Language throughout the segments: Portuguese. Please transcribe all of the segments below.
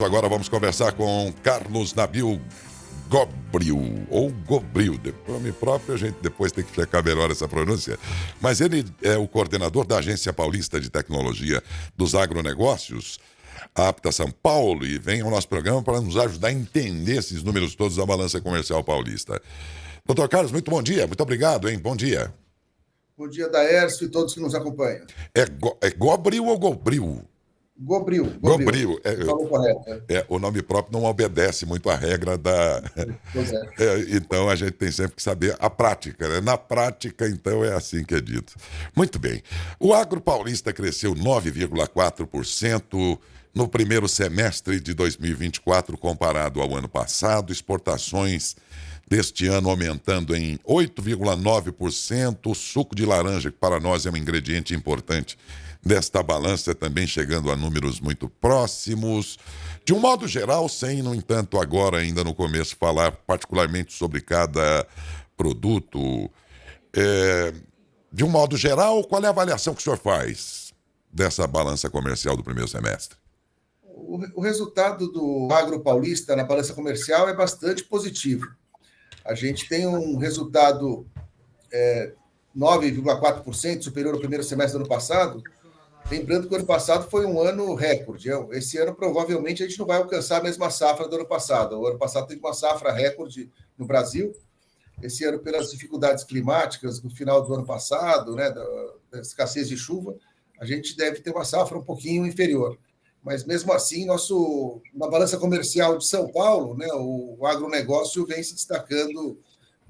Agora vamos conversar com Carlos Nabil Gobril, ou Gobril, de nome próprio, a gente depois tem que checar melhor essa pronúncia, mas ele é o coordenador da Agência Paulista de Tecnologia dos Agronegócios, a APTA São Paulo, e vem ao nosso programa para nos ajudar a entender esses números todos da balança comercial paulista. Doutor Carlos, muito bom dia, muito obrigado, hein? Bom dia. Bom dia, Daércio e todos que nos acompanham. É Gobril ou Gobril? Gobril. Gobril. Falou correto. O nome próprio não obedece muito à regra da... Pois é. Então a gente tem sempre que saber a prática, né? Na prática, então, é assim que é dito. Muito bem. O agro paulista cresceu 9,4% no primeiro semestre de 2024 comparado ao ano passado. Exportações deste ano aumentando em 8,9%. O suco de laranja, que para nós é um ingrediente importante desta balança, também chegando a números muito próximos. De um modo geral, sem, no entanto, agora ainda no começo, falar particularmente sobre cada produto. De um modo geral, qual é a avaliação que o senhor faz dessa balança comercial do primeiro semestre? O resultado do agro paulista na balança comercial é bastante positivo. A gente tem um resultado 9,4% superior ao primeiro semestre do ano passado. Lembrando que o ano passado foi um ano recorde. Esse ano, provavelmente, a gente não vai alcançar a mesma safra do ano passado. O ano passado teve uma safra recorde no Brasil. Esse ano, pelas dificuldades climáticas do final do ano passado, né, da escassez de chuva, a gente deve ter uma safra um pouquinho inferior. Mas, mesmo assim, na balança comercial de São Paulo, né, o agronegócio vem se destacando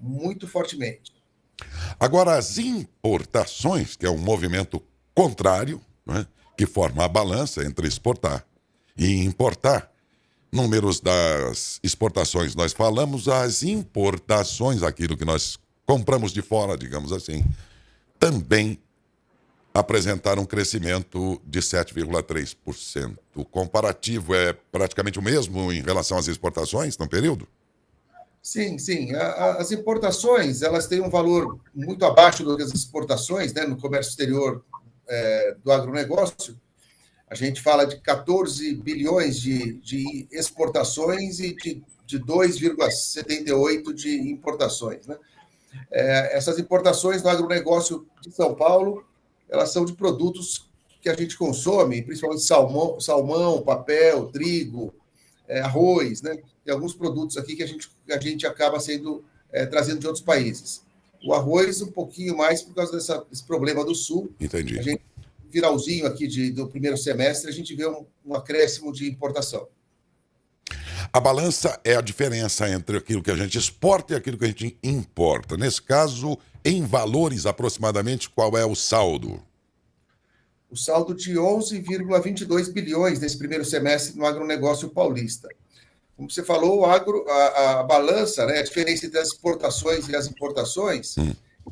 muito fortemente. Agora, as importações, que é um movimento contrário, né, que forma a balança entre exportar e importar. Números das exportações nós falamos, as importações, aquilo que nós compramos de fora, digamos assim, também apresentaram um crescimento de 7,3%. O comparativo é praticamente o mesmo em relação às exportações no período? Sim. As importações, elas têm um valor muito abaixo das exportações, né, no comércio exterior do agronegócio. A gente fala de 14 bilhões de exportações e de 2,78 de importações, né? Essas importações do agronegócio de São Paulo, elas são de produtos que a gente consome, principalmente salmão, papel, trigo, arroz, né? Tem alguns produtos aqui que a gente acaba trazendo de outros países. O arroz, um pouquinho mais por causa desse problema do Sul. Entendi. A gente, viralzinho aqui do primeiro semestre, a gente vê um acréscimo de importação. A balança é a diferença entre aquilo que a gente exporta e aquilo que a gente importa. Nesse caso, em valores aproximadamente, qual é o saldo? O saldo de 11,22 bilhões nesse primeiro semestre no agronegócio paulista. Como você falou, a balança, né, a diferença entre as exportações e as importações,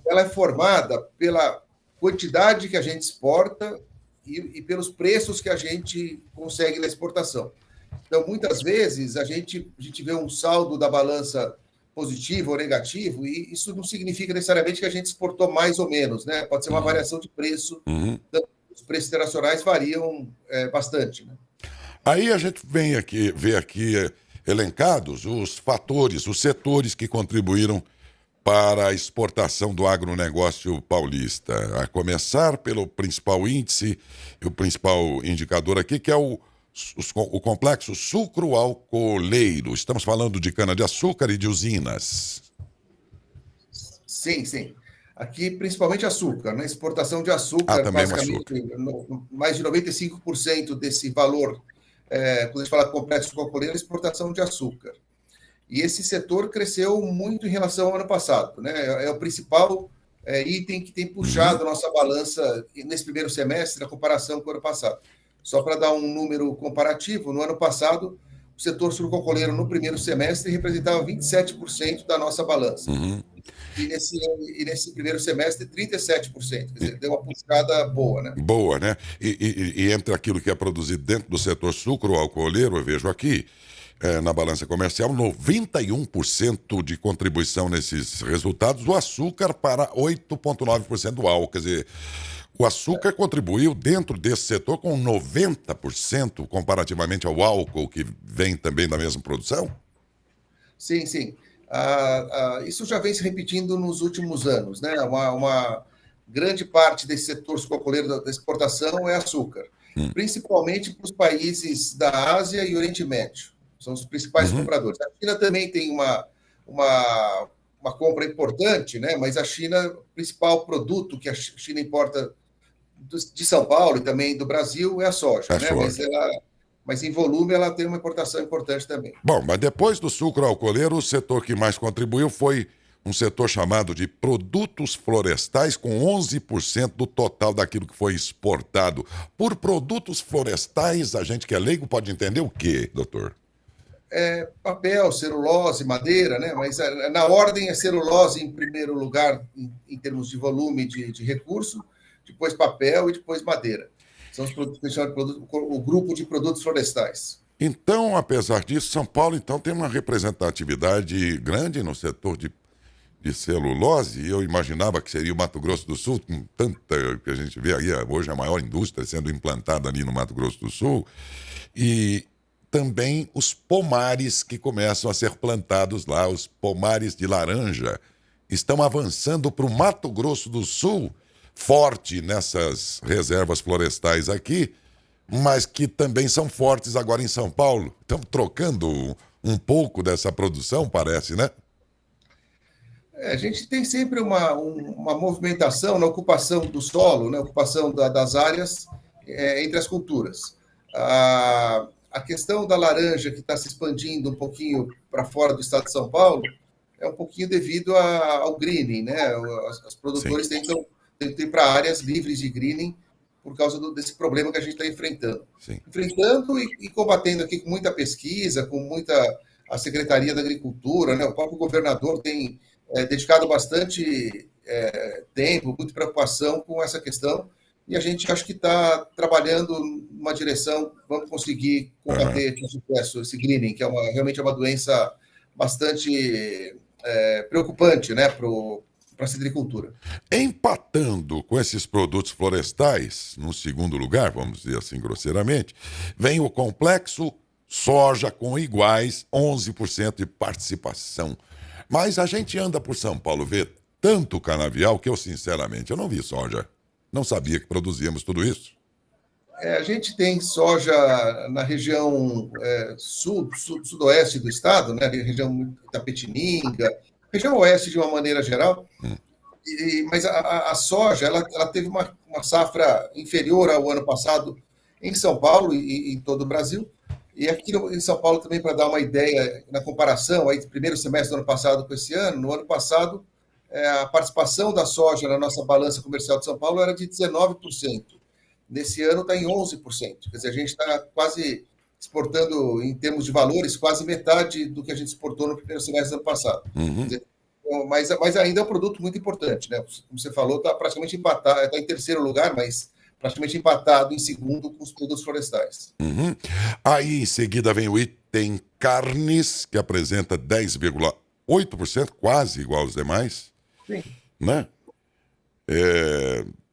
ela é formada pela quantidade que a gente exporta e pelos preços que a gente consegue na exportação. Então, muitas vezes, a gente vê um saldo da balança positivo ou negativo, e isso não significa necessariamente que a gente exportou mais ou menos, né? Pode ser uma variação de preço. Os preços internacionais variam bastante, né? Aí a gente vê aqui elencados os fatores, os setores que contribuíram para a exportação do agronegócio paulista. A começar pelo principal índice, o principal indicador aqui, que é o complexo sucro-alcooleiro. Estamos falando de cana-de-açúcar e de usinas. Sim. Aqui, principalmente açúcar, né? Exportação de açúcar, basicamente, mais de 95% desse valor, quando a gente fala de complexo sucro-alcooleiro, é exportação de açúcar. E esse setor cresceu muito em relação ao ano passado, né? É o principal item que tem puxado a nossa balança nesse primeiro semestre, na comparação com o ano passado. Só para dar um número comparativo, no ano passado, o setor sucro-alcooleiro no primeiro semestre representava 27% da nossa balança. E nesse primeiro semestre, 37%. Quer dizer, deu uma puxada boa, né? Boa, né? E entre aquilo que é produzido dentro do setor sucro-alcooleiro, eu vejo aqui, na balança comercial, 91% de contribuição nesses resultados, do açúcar para 8,9% do álcool. Quer dizer, O açúcar contribuiu dentro desse setor com 90% comparativamente ao álcool, que vem também da mesma produção? Sim, sim. Isso já vem se repetindo nos últimos anos, né? Uma grande parte desse setor sucrocoleiro da exportação é açúcar, principalmente para os países da Ásia e Oriente Médio. São os principais compradores. A China também tem uma compra importante, né? Mas a China, o principal produto que a China importa de São Paulo e também do Brasil é a soja, A né? soja. Mas em volume ela tem uma importação importante também. Bom, mas depois do sucro alcooleiro, o setor que mais contribuiu foi um setor chamado de produtos florestais, com 11% do total daquilo que foi exportado. Por produtos florestais, a gente que é leigo pode entender o quê, doutor? Papel, celulose, madeira, né? Mas na ordem é celulose em primeiro lugar, em termos de volume de recurso, depois papel e depois madeira. São os produtos que a gente chama de o grupo de produtos florestais. Então, apesar disso, São Paulo então tem uma representatividade grande no setor de celulose, e eu imaginava que seria o Mato Grosso do Sul, com tanta que a gente vê aí hoje a maior indústria sendo implantada ali no Mato Grosso do Sul, e também os pomares que começam a ser plantados lá, os pomares de laranja, estão avançando para o Mato Grosso do Sul, forte nessas reservas florestais aqui, mas que também são fortes agora em São Paulo. Estamos trocando um pouco dessa produção, parece, né? A gente tem sempre uma movimentação na ocupação do solo, na ocupação das áreas entre as culturas. A questão da laranja, que está se expandindo um pouquinho para fora do estado de São Paulo, é um pouquinho devido ao greening, né? Os produtores tentam ir para áreas livres de greening por causa desse problema que a gente está enfrentando. Sim. Enfrentando e combatendo aqui com muita pesquisa, com muita a Secretaria da Agricultura, né? O próprio governador tem dedicado bastante tempo, muita preocupação com essa questão, e a gente acho que está trabalhando numa direção, vamos conseguir combater com sucesso esse greening, que realmente é uma doença bastante preocupante, né, para a citricultura. Empatando com esses produtos florestais, no segundo lugar, vamos dizer assim grosseiramente, vem o complexo soja com iguais 11% de participação. Mas a gente anda por São Paulo, vê tanto canavial que eu, sinceramente, eu não vi soja. Não sabia que produzíamos tudo isso. A gente tem soja na região sudoeste do estado, né, região Itapetininga, região oeste de uma maneira geral, mas a soja ela teve uma safra inferior ao ano passado em São Paulo e em todo o Brasil. E aqui em São Paulo também, para dar uma ideia, na comparação, aí, primeiro semestre do ano passado com esse ano, no ano passado, a participação da soja na nossa balança comercial de São Paulo era de 19%. Nesse ano está em 11%. Quer dizer, a gente está quase exportando, em termos de valores, quase metade do que a gente exportou no primeiro semestre do ano passado. Quer dizer, mas ainda é um produto muito importante, né? Como você falou, está praticamente empatado, está em terceiro lugar, mas praticamente empatado em segundo com os produtos florestais. Aí, em seguida, vem o item carnes, que apresenta 10,8%, quase igual aos demais. Sim. Né?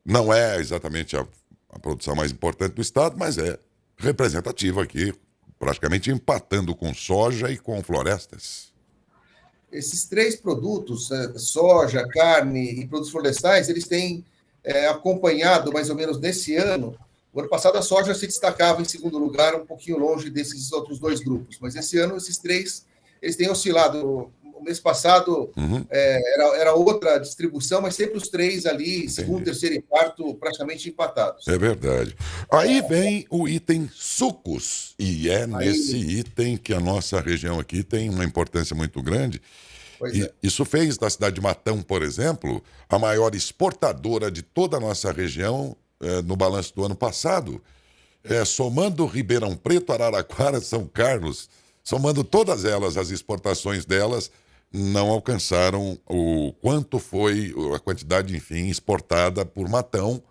Não é exatamente a produção mais importante do estado, mas é representativa aqui, praticamente empatando com soja e com florestas. Esses três produtos, soja, carne e produtos florestais, eles têm acompanhado mais ou menos nesse ano. O ano passado a soja se destacava em segundo lugar, um pouquinho longe desses outros dois grupos, mas esse ano esses três eles têm oscilado. O mês passado era outra distribuição, mas sempre os três ali, segundo, terceiro e quarto, praticamente empatados. É verdade. Aí vem o item sucos, e nesse item que a nossa região aqui tem uma importância muito grande. Isso fez da cidade de Matão, por exemplo, a maior exportadora de toda a nossa região no balanço do ano passado, somando Ribeirão Preto, Araraquara, São Carlos, somando todas elas, as exportações delas, não alcançaram o quanto foi a quantidade, enfim, exportada por Matão,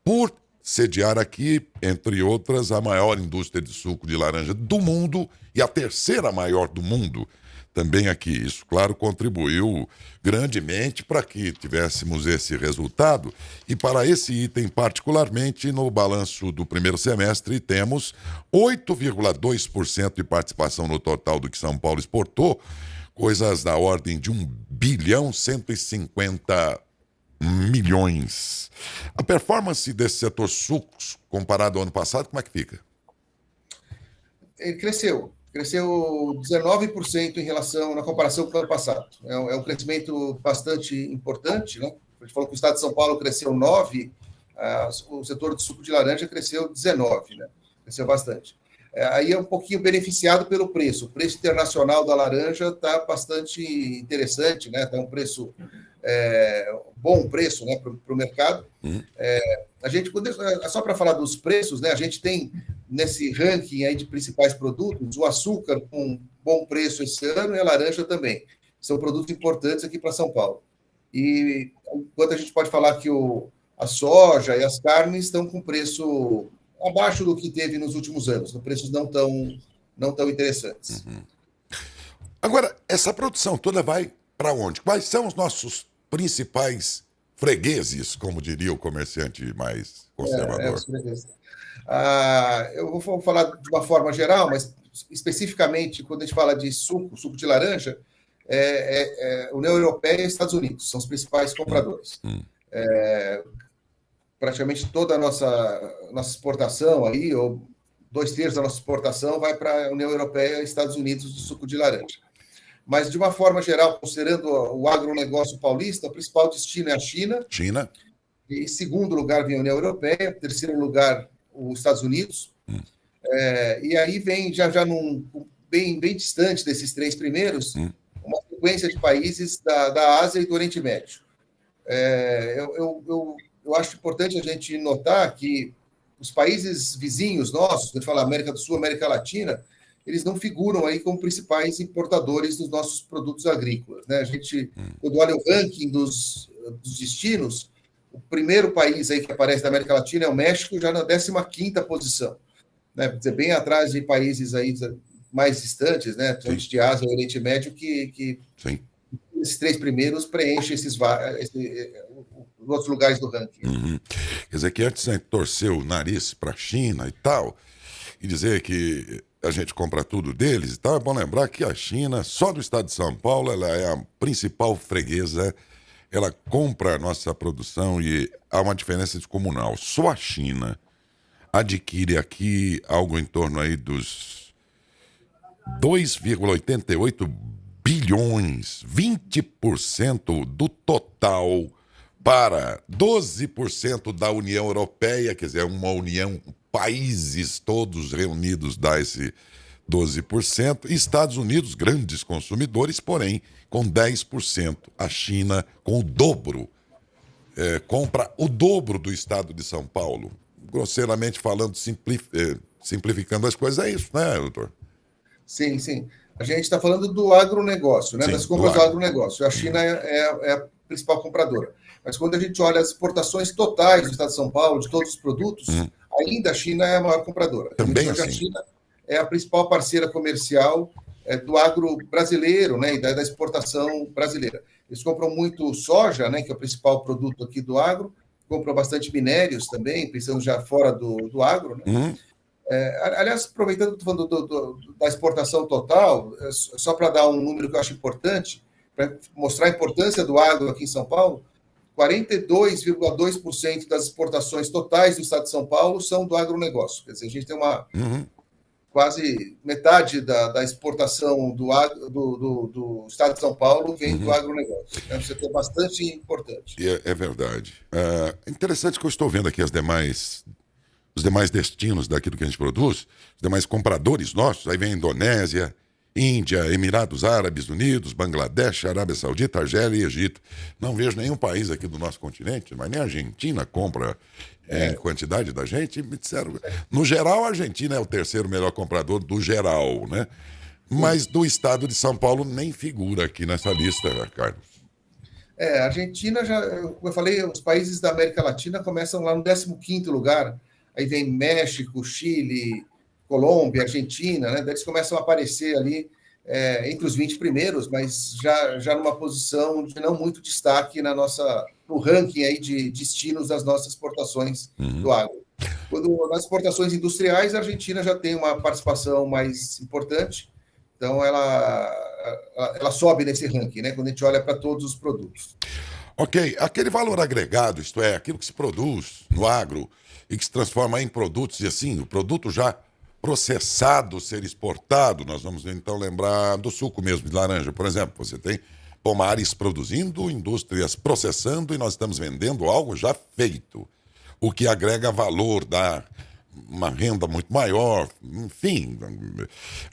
por sediar aqui, entre outras, a maior indústria de suco de laranja do mundo e a terceira maior do mundo. também aqui. Isso, claro, contribuiu grandemente para que tivéssemos esse resultado. E para esse item, particularmente, no balanço do primeiro semestre, temos 8,2% de participação no total do que São Paulo exportou, coisas da ordem de 1,150 bilhões. A performance desse setor sucos, comparado ao ano passado, como é que fica? Ele cresceu 19% em relação, na comparação com o ano passado. É um crescimento bastante importante, né? A gente falou que o estado de São Paulo cresceu 9%, o setor de suco de laranja cresceu 19%, né? Cresceu bastante. Aí é um pouquinho beneficiado pelo preço. O preço internacional da laranja está bastante interessante, né? Está um preço, bom preço, né, para o mercado. A gente, só para falar dos preços, né, a gente tem nesse ranking aí de principais produtos o açúcar com bom preço esse ano e a laranja também. São produtos importantes aqui para São Paulo. E enquanto a gente pode falar que a soja e as carnes estão com preço abaixo do que teve nos últimos anos, preços não tão interessantes. Agora, essa produção toda vai para onde? Quais são os nossos principais fregueses, como diria o comerciante mais conservador? Os fregueses. Eu vou falar de uma forma geral, mas especificamente quando a gente fala de suco de laranja, União Europeia e Estados Unidos são os principais compradores. Praticamente toda a nossa exportação aí, ou 2/3 da nossa exportação, vai para a União Europeia e Estados Unidos de suco de laranja. Mas, de uma forma geral, considerando o agronegócio paulista, o principal destino é a China. E em segundo lugar vem a União Europeia, em terceiro lugar os Estados Unidos. E aí vem, já bem distante desses três primeiros, uma sequência de países da Ásia e do Oriente Médio. Eu acho importante a gente notar que os países vizinhos nossos, a gente fala América do Sul, América Latina, eles não figuram aí como principais importadores dos nossos produtos agrícolas, né? A gente, quando olha o ranking dos destinos, o primeiro país aí que aparece da América Latina é o México, já na 15ª posição, né? Quer dizer, bem atrás de países aí mais distantes, né? De Ásia e Oriente Médio, que esses três primeiros preenchem os outros lugares do ranking. Quer dizer que antes a gente torcer o nariz para a China e tal, e dizer que a gente compra tudo deles e tal, é bom lembrar que a China, só do estado de São Paulo, ela é a principal freguesa, ela compra a nossa produção e há uma diferença descomunal. Só a China adquire aqui algo em torno aí dos 2,88 bilhões, 20% do total para 12% da União Europeia, quer dizer, uma união, países todos reunidos dá esse 12%, e Estados Unidos, grandes consumidores, porém, com 10%. A China, com o dobro, compra o dobro do estado de São Paulo. Grosseiramente falando, simplificando as coisas, é isso, né, doutor? Sim. A gente está falando do agronegócio, né? Sim, das compras do agronegócio. A China é a principal compradora. Mas quando a gente olha as exportações totais do estado de São Paulo, de todos os produtos, ainda a China é a maior compradora. Também hoje assim. A China é a principal parceira comercial do agro brasileiro, né? E da exportação brasileira. Eles compram muito soja, né? Que é o principal produto aqui do agro. Compram bastante minérios também, pensando já fora do agro, né? Aliás, aproveitando que estou falando da exportação total, só para dar um número que eu acho importante, para mostrar a importância do agro aqui em São Paulo, 42,2% das exportações totais do estado de São Paulo são do agronegócio. Quer dizer, a gente tem quase metade da exportação do estado de São Paulo vem do agronegócio. É um setor bastante importante. É verdade. É interessante que eu estou vendo aqui os demais destinos daquilo que a gente produz, os demais compradores nossos, aí vem Indonésia, Índia, Emirados Árabes Unidos, Bangladesh, Arábia Saudita, Argélia e Egito. Não vejo nenhum país aqui do nosso continente, mas nem a Argentina compra em quantidade da gente. Me disseram, no geral, a Argentina é o terceiro melhor comprador do geral, né? Mas do estado de São Paulo nem figura aqui nessa lista, Carlos. A Argentina, como eu falei, os países da América Latina começam lá no 15º lugar. Aí vem México, Chile, Colômbia, Argentina, né? Daí eles começam a aparecer ali entre os 20 primeiros, mas já numa posição de não muito destaque no ranking aí de destinos das nossas exportações do agro. Nas exportações industriais, a Argentina já tem uma participação mais importante, então ela sobe nesse ranking, né, quando a gente olha para todos os produtos. Ok, aquele valor agregado, isto é, aquilo que se produz no agro e que se transforma em produtos, e assim, o produto já processado ser exportado, nós vamos então lembrar do suco mesmo de laranja, por exemplo, você tem pomares produzindo, indústrias processando e nós estamos vendendo algo já feito, o que agrega valor, dá uma renda muito maior, enfim,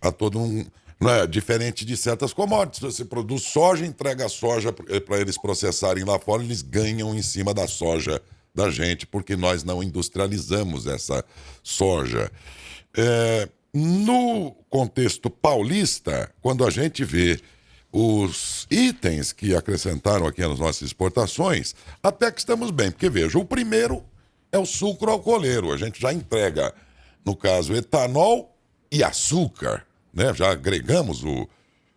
a todo um... Não é? Diferente de certas commodities, você produz soja, entrega a soja para eles processarem lá fora, eles ganham em cima da soja da gente, porque nós não industrializamos essa soja. No contexto paulista, quando a gente vê os itens que acrescentaram aqui nas nossas exportações, até que estamos bem, porque veja, o primeiro é o sucro alcooleiro, a gente já entrega, no caso, etanol e açúcar, né? Já agregamos o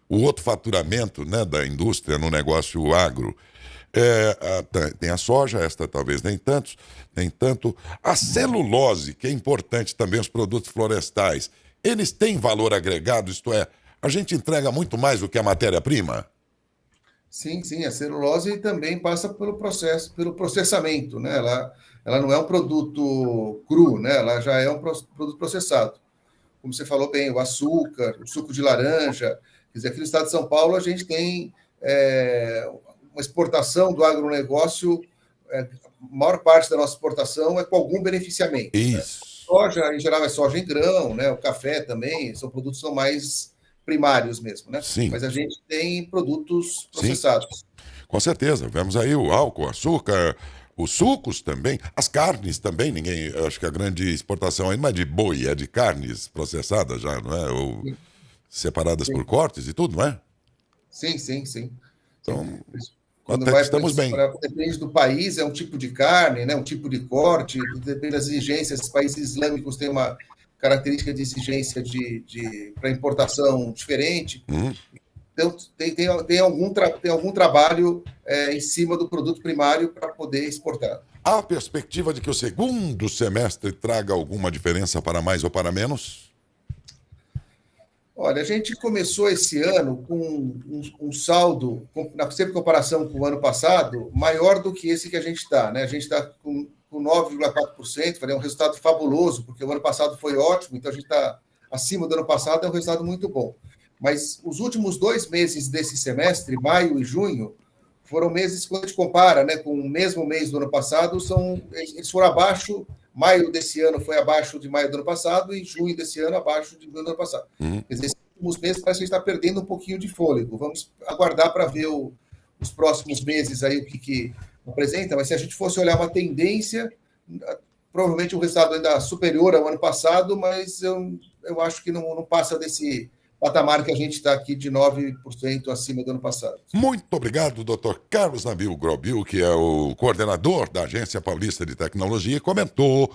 outro faturamento, né, da indústria no negócio agro. Tem a soja, esta talvez nem tanto. A celulose, que é importante também, os produtos florestais, eles têm valor agregado, isto é, a gente entrega muito mais do que a matéria-prima? Sim, sim, a celulose também passa pelo processamento, né? Ela não é um produto cru, né? Ela já é um produto processado. Como você falou bem, o açúcar, o suco de laranja. Quer dizer, aqui no estado de São Paulo a gente tem uma exportação do agronegócio, a maior parte da nossa exportação é com algum beneficiamento. Isso. Né? Soja, em geral, é soja em grão, né? O café também, são produtos que são mais primários mesmo, né? Sim. Mas a gente tem produtos processados. Sim. Com certeza, vemos aí o álcool, o açúcar, os sucos também, as carnes também, acho que a grande exportação aí não é de boi, é de carnes processadas já, não é? Ou separadas por cortes e tudo, não é? Sim, sim, sim. Então, quando até que estamos bem. Depende do país, é um tipo de carne, né? Um tipo de corte, depende das exigências. Os países islâmicos têm uma característica de exigência para importação diferente. Então, tem algum trabalho em cima do produto primário para poder exportar. Há a perspectiva de que o segundo semestre traga alguma diferença para mais ou para menos? Olha, a gente começou esse ano com um saldo, sempre em comparação com o ano passado, maior do que esse que a gente está, né? A gente está com 9,4%, é um resultado fabuloso, porque o ano passado foi ótimo, então a gente está acima do ano passado, é um resultado muito bom. Mas os últimos 2 meses desse semestre, maio e junho, foram meses, quando a gente compara, né, com o mesmo mês do ano passado, eles foram abaixo. Maio desse ano foi abaixo de maio do ano passado e junho desse ano abaixo de junho do ano passado. Quer dizer, esses últimos meses parece que a gente está perdendo um pouquinho de fôlego. Vamos aguardar para ver os próximos meses aí o que apresenta, mas se a gente fosse olhar uma tendência, provavelmente um resultado ainda superior ao ano passado, mas eu acho que não passa desse patamar que a gente está aqui de 9% acima do ano passado. Muito obrigado, Dr. Carlos Nabil Grobil, que é o coordenador da Agência Paulista de Tecnologia, comentou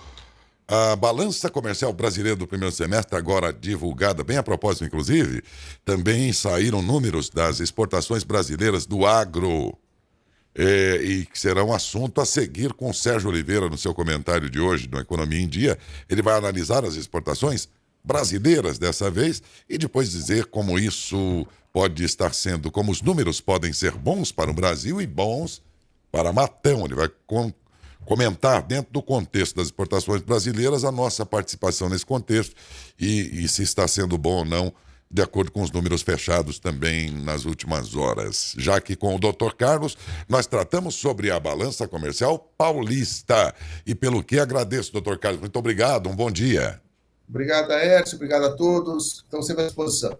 a balança comercial brasileira do primeiro semestre, agora divulgada, bem a propósito, inclusive, também saíram números das exportações brasileiras do agro, e que será um assunto a seguir com o Sérgio Oliveira no seu comentário de hoje, no Economia em Dia. Ele vai analisar as exportações brasileiras dessa vez e depois dizer como isso pode estar sendo, como os números podem ser bons para o Brasil e bons para Matão. Ele vai comentar dentro do contexto das exportações brasileiras a nossa participação nesse contexto e se está sendo bom ou não, de acordo com os números fechados também nas últimas horas. Já que com o Dr. Carlos nós tratamos sobre a balança comercial paulista e pelo que agradeço, Dr. Carlos. Muito obrigado, um bom dia. Obrigado, Hércio. Obrigado a todos. Estamos sempre à disposição.